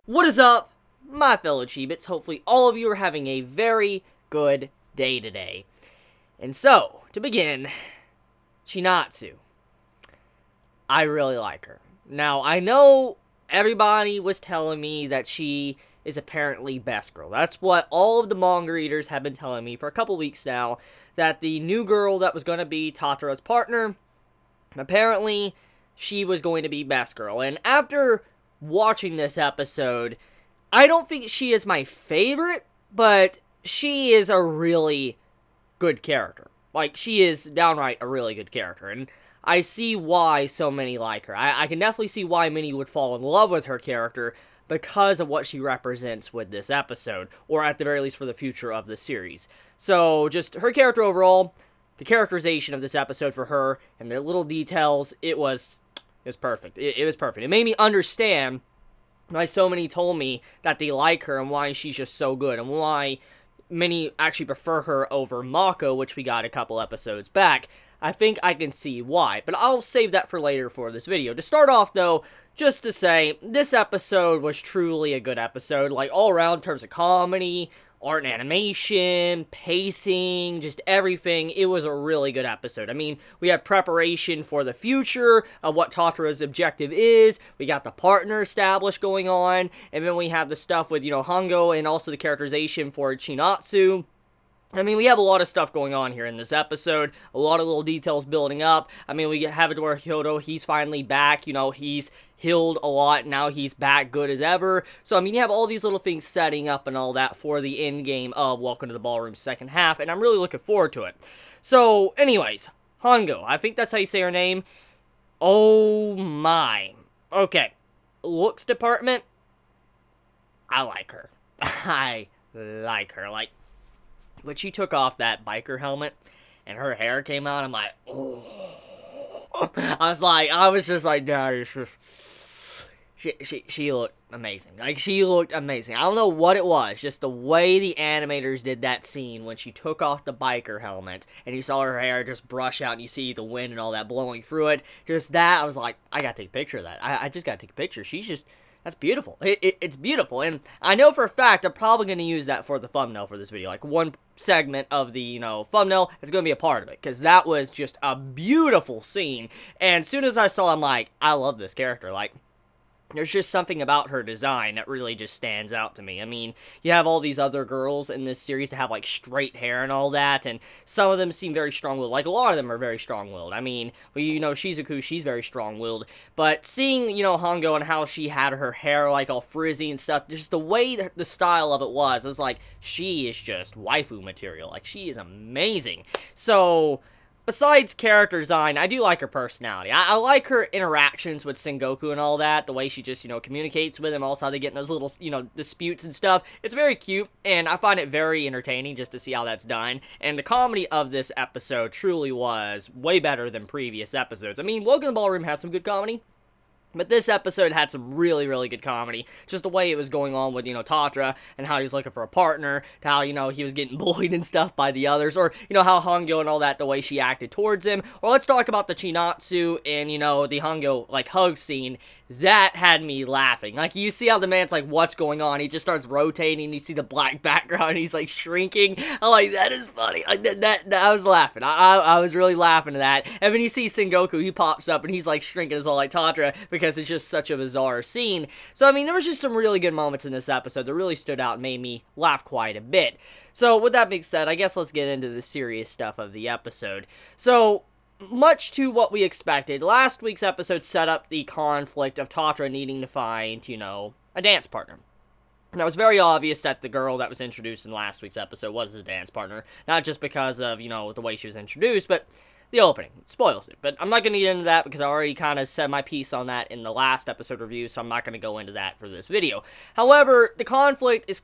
What is up, my fellow Chibits? Hopefully all of you are having a very good day today. And so, to begin, Chinatsu. I really like her. Now, I know everybody was telling me that she is apparently best girl. That's what all of the manga readers have been telling me for a couple weeks now, that the new girl that was going to be Tatara's partner, apparently she was going to be best girl. And after watching this episode, I don't think she is my favorite, but she is a really good character. Like, she is downright a really good character, and I see why so many like her. I can definitely see why many would fall in love with her character because of what she represents with this episode, or at the very least for the future of the series. So, just her character overall, the characterization of this episode for her, and the little details, it was perfect. It was perfect. It made me understand why so many told me that they like her and why she's just so good, and why many actually prefer her over Mako, which we got a couple episodes back. I think I can see why, but I'll save that for later for this video. To start off, though, just to say, this episode was truly a good episode, like, all around in terms of comedy, art and animation, pacing, just everything. It was a really good episode. I mean, we had preparation for the future of what Tatara's objective is. We got the partner established going on, and then we have the stuff with, Hongo, and also the characterization for Chinatsu. I mean, we have a lot of stuff going on here in this episode, a lot of little details building up. I mean, we have it where Kyoto, he's finally back, he's healed a lot, now he's back good as ever. So, I mean, you have all these little things setting up and all that for the end game of Welcome to the Ballroom second half, and I'm really looking forward to it. So, anyways, Hongo, I think that's how you say her name. Oh my. Okay, looks department, I like her. I like her, like, when she took off that biker helmet and her hair came out, I'm like, oh. I was just like, nah, it's just, she looked amazing. Like, she looked amazing. I don't know what it was, just the way the animators did that scene when she took off the biker helmet and you saw her hair just brush out and you see the wind and all that blowing through it. Just that, I was like, I gotta take a picture of that. I just gotta take a picture. She's just, that's beautiful. It's beautiful, and I know for a fact I'm probably going to use that for the thumbnail for this video. Like, one segment of the, thumbnail is going to be a part of it, because that was just a beautiful scene, and as soon as I saw it, I'm like, I love this character. Like, there's just something about her design that really just stands out to me. I mean, you have all these other girls in this series that have, like, straight hair and all that, and some of them seem very strong-willed. Like, a lot of them are very strong-willed. I mean, Shizuku, she's very strong-willed. But seeing, Hongo and how she had her hair, like, all frizzy and stuff, just the way that the style of it was like, she is just waifu material. Like, she is amazing. So, besides character design, I do like her personality. I like her interactions with Sengoku and all that, the way she just, communicates with him, also how they get in those little, disputes and stuff. It's very cute, and I find it very entertaining just to see how that's done, and the comedy of this episode truly was way better than previous episodes. I mean, Welcome to the Ballroom has some good comedy, but this episode had some really, really good comedy. Just the way it was going on with, Tatara, and how he was looking for a partner, to how, he was getting bullied and stuff by the others, or, how Hongo and all that, the way she acted towards him. Or let's talk about the Chinatsu and, the Hongo, like, hug scene. That had me laughing. Like, you see how the man's like, what's going on? He just starts rotating, you see the black background, and he's, like, shrinking. I'm like, that is funny. Like, that I was laughing. I was really laughing at that. And when you see Sengoku, he pops up, and he's, like, shrinking as well, like Tatara, because it's just such a bizarre scene. So, I mean, there was just some really good moments in this episode that really stood out and made me laugh quite a bit. So, with that being said, I guess let's get into the serious stuff of the episode. So, much to what we expected, last week's episode set up the conflict of Tatara needing to find, a dance partner. Now, it's very obvious that the girl that was introduced in last week's episode was his dance partner. Not just because of, the way she was introduced, but the opening spoils it. But I'm not going to get into that because I already kind of said my piece on that in the last episode review, so I'm not going to go into that for this video. However, the conflict is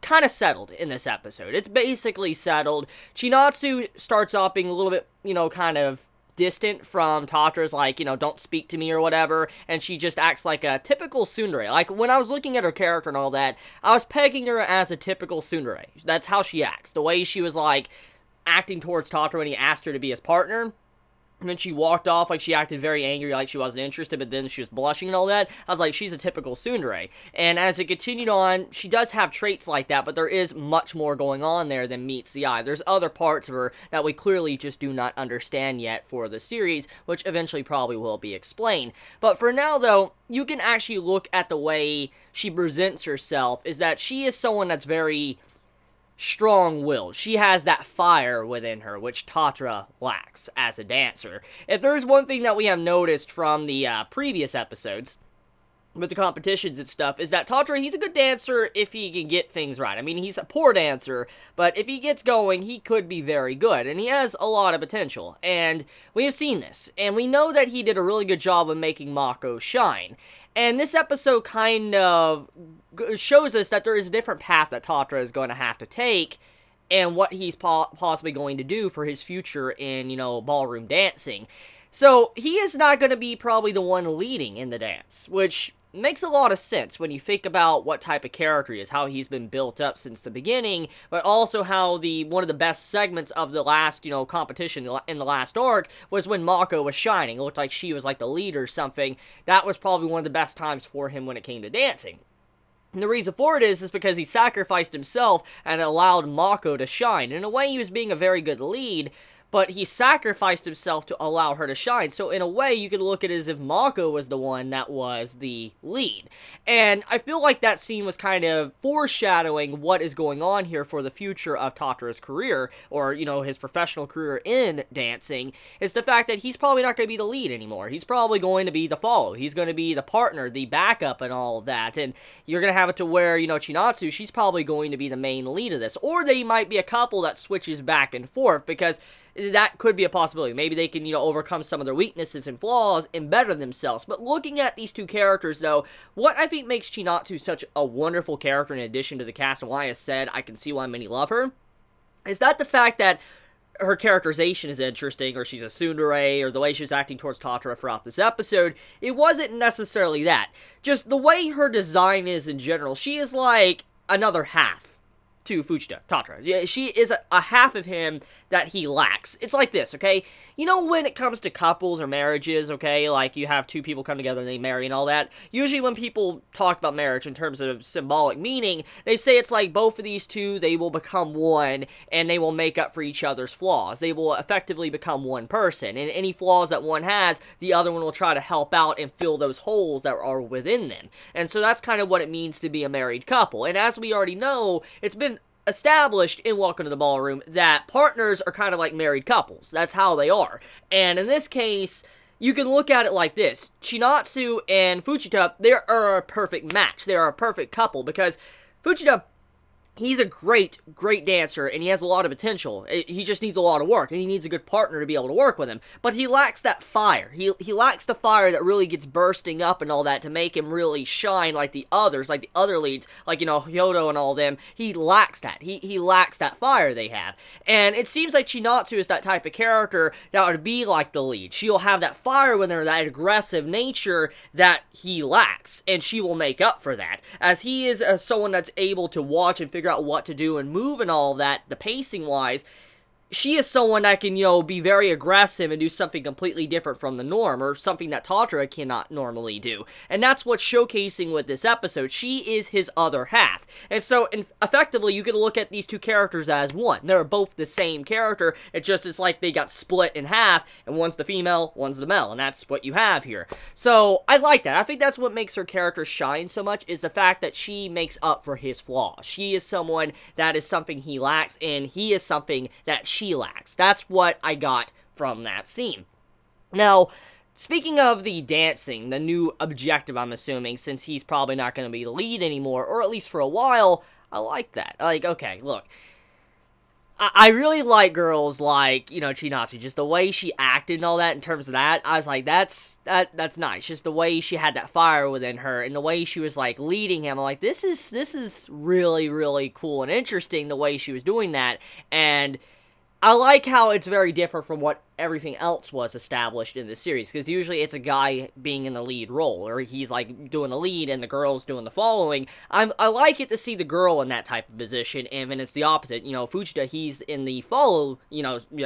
kind of settled in this episode. It's basically settled. Chinatsu starts off being a little bit, kind of distant from Tatara's, like, don't speak to me or whatever, and she just acts like a typical tsundere. Like, when I was looking at her character and all that, I was pegging her as a typical tsundere. That's how she acts. The way she was, like, acting towards Tatara when he asked her to be his partner, And then she walked off, like she acted very angry, like she wasn't interested, but then she was blushing and all that. I was like, she's a typical tsundere. And as it continued on, she does have traits like that, but there is much more going on there than meets the eye. There's other parts of her that we clearly just do not understand yet for the series, which eventually probably will be explained. But for now, though, you can actually look at the way she presents herself, is that she is someone that's very strong-willed. She has that fire within her, which Tatra lacks as a dancer. If there's one thing that we have noticed from the previous episodes, with the competitions and stuff, is that Tatra, he's a good dancer if he can get things right. I mean, he's a poor dancer, but if he gets going, he could be very good, and he has a lot of potential, and we have seen this, and we know that he did a really good job of making Mako shine. And this episode kind of shows us that there is a different path that Tatra is going to have to take, and what he's possibly going to do for his future in, ballroom dancing. So, he is not going to be probably the one leading in the dance, which makes a lot of sense when you think about what type of character he is, how he's been built up since the beginning, but also how one of the best segments of the last, competition in the last arc was when Mako was shining. It looked like she was like the lead or something. That was probably one of the best times for him when it came to dancing. And the reason for it is because he sacrificed himself and allowed Mako to shine. In a way, he was being a very good lead, but he sacrificed himself to allow her to shine. So in a way, you could look at it as if Mako was the one that was the lead. And I feel like that scene was kind of foreshadowing what is going on here for the future of Tatra's career, or, his professional career in dancing, is the fact that he's probably not going to be the lead anymore. He's probably going to be the follow. He's going to be the partner, the backup, and all of that. And you're going to have it to where, Chinatsu, she's probably going to be the main lead of this. Or they might be a couple that switches back and forth, because that could be a possibility. Maybe they can, overcome some of their weaknesses and flaws and better themselves. But looking at these two characters, though, what I think makes Chinatsu such a wonderful character in addition to the cast, and why I said I can see why many love her, is that the fact that her characterization is interesting, or she's a tsundere, or the way she was acting towards Tatra throughout this episode. It wasn't necessarily that. Just the way her design is in general. She is like another half to Fujita, Tatra. Yeah, she is a half of him that he lacks. It's like this, okay? When it comes to couples or marriages, okay, like you have two people come together and they marry and all that, usually when people talk about marriage in terms of symbolic meaning, they say it's like both of these two, they will become one, and they will make up for each other's flaws. They will effectively become one person, and any flaws that one has, the other one will try to help out and fill those holes that are within them. And so that's kind of what it means to be a married couple. And as we already know, it's been established in Welcome to the Ballroom that partners are kind of like married couples. That's how they are. And in this case, you can look at it like this. Chinatsu and Fujita, they are a perfect match. They are a perfect couple because Fujita, he's a great dancer, and he has a lot of potential. He just needs a lot of work, and he needs a good partner to be able to work with him. But he lacks that fire. He lacks the fire that really gets bursting up and all that to make him really shine like the others, like the other leads, like, Hyodo and all them. He lacks that. He lacks that fire they have. And it seems like Chinatsu is that type of character that would be like the lead. She'll have that fire within her, that aggressive nature that he lacks, and she will make up for that. As he is someone that's able to watch and figure out what to do and move and all that, the pacing wise, she is someone that can, be very aggressive and do something completely different from the norm, or something that Tatra cannot normally do. And that's what's showcasing with this episode. She is his other half. And so, effectively, you can look at these two characters as one. They're both the same character. It's like they got split in half, and one's the female, one's the male, and that's what you have here. So, I like that. I think that's what makes her character shine so much, is the fact that she makes up for his flaws. She is someone that is something he lacks, and he is something that she lacks. That's what I got from that scene. Now, speaking of the dancing, the new objective, I'm assuming, since he's probably not going to be the lead anymore, or at least for a while, I like that. Like, okay, look, I really like girls like, Chinatsu, just the way she acted and all that in terms of that. I was like, that's nice. Just the way she had that fire within her and the way she was like leading him. I'm like, this is really, really cool and interesting the way she was doing that. And I like how it's very different from what everything else was established in the series, because usually it's a guy being in the lead role, or he's like doing the lead and the girl's doing the following. I like it to see the girl in that type of position, and when it's the opposite, Fujita, he's in the follow,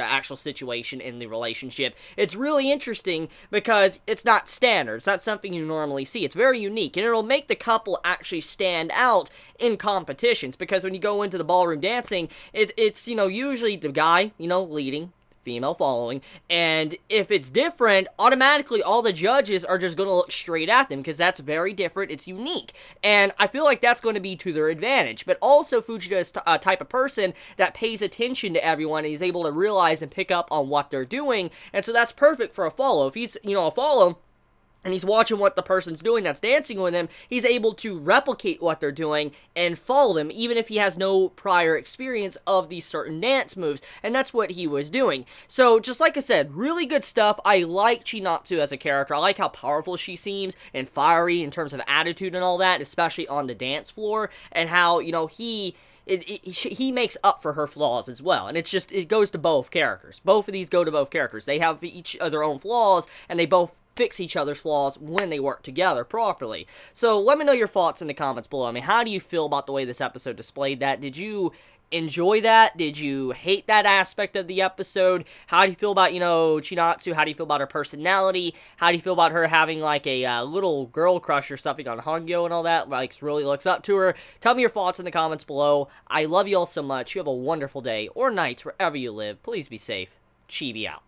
actual situation in the relationship. It's really interesting because it's not standard. It's not something you normally see. It's very unique, and it'll make the couple actually stand out in competitions, because when you go into the ballroom dancing, it's usually the guy, leading, female following, and if it's different, automatically all the judges are just going to look straight at them, because that's very different, it's unique, and I feel like that's going to be to their advantage. But also, Fujita is a type of person that pays attention to everyone, and he's able to realize and pick up on what they're doing, and so that's perfect for a follow. If he's, a follow, and he's watching what the person's doing that's dancing with him, he's able to replicate what they're doing and follow them, even if he has no prior experience of these certain dance moves, and that's what he was doing. So, just like I said, really good stuff. I like Chinatsu as a character. I like how powerful she seems and fiery in terms of attitude and all that, especially on the dance floor, and how, he makes up for her flaws as well. And it goes to both characters. Both of these go to both characters. They have each of their own flaws, and they both fix each other's flaws when they work together properly. So let me know your thoughts in the comments below. I mean, how do you feel about the way this episode displayed that? Did you enjoy that? Did you hate that aspect of the episode? How do you feel about, Chinatsu? How do you feel about her personality? How do you feel about her having, like, a little girl crush or something on Hangyo and all that? Like, really looks up to her. Tell me your thoughts in the comments below. I love you all so much. You have a wonderful day or night wherever you live. Please be safe. Chibi out.